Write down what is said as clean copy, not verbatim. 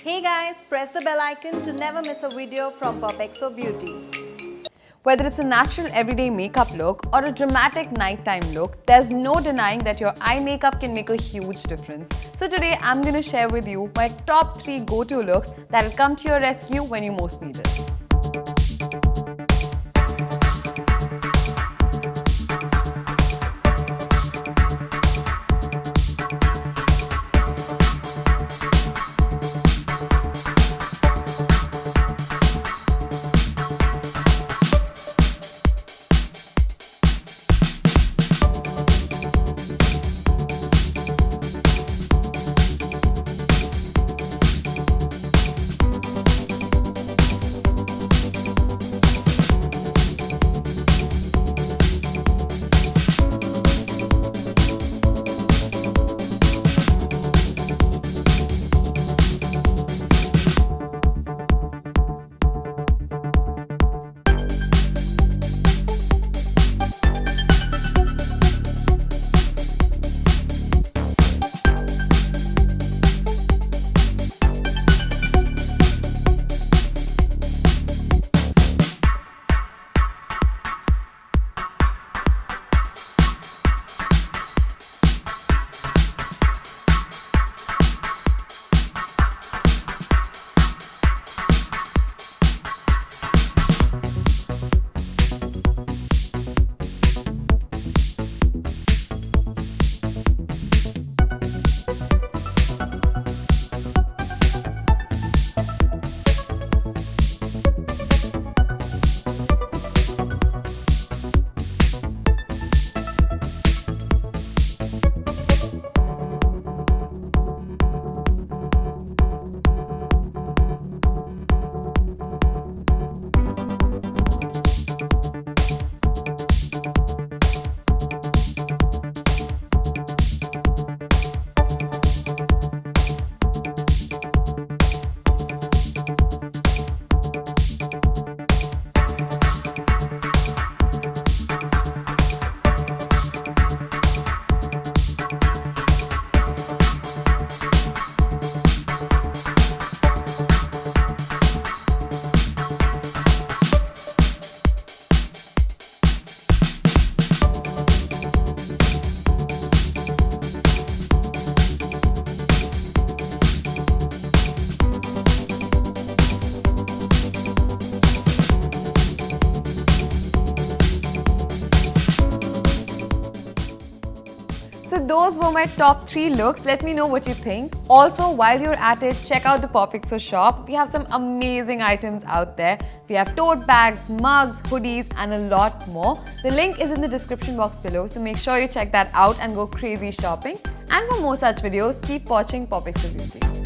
Hey guys, press the bell icon to never miss a video from POPxo Beauty. Whether it's a natural everyday makeup look or a dramatic nighttime look, there's no denying that your eye makeup can make a huge difference. So today I'm going to share with you my top 3 go-to looks that will come to your rescue when you most need it. So those were my top 3 looks. Let me know what you think. Also, while you're at it, check out the POPxo shop. We have some amazing items out there. We have tote bags, mugs, hoodies, and a lot more. The link is in the description box below, so make sure you check that out and go crazy shopping. And for more such videos, keep watching POPxo Beauty.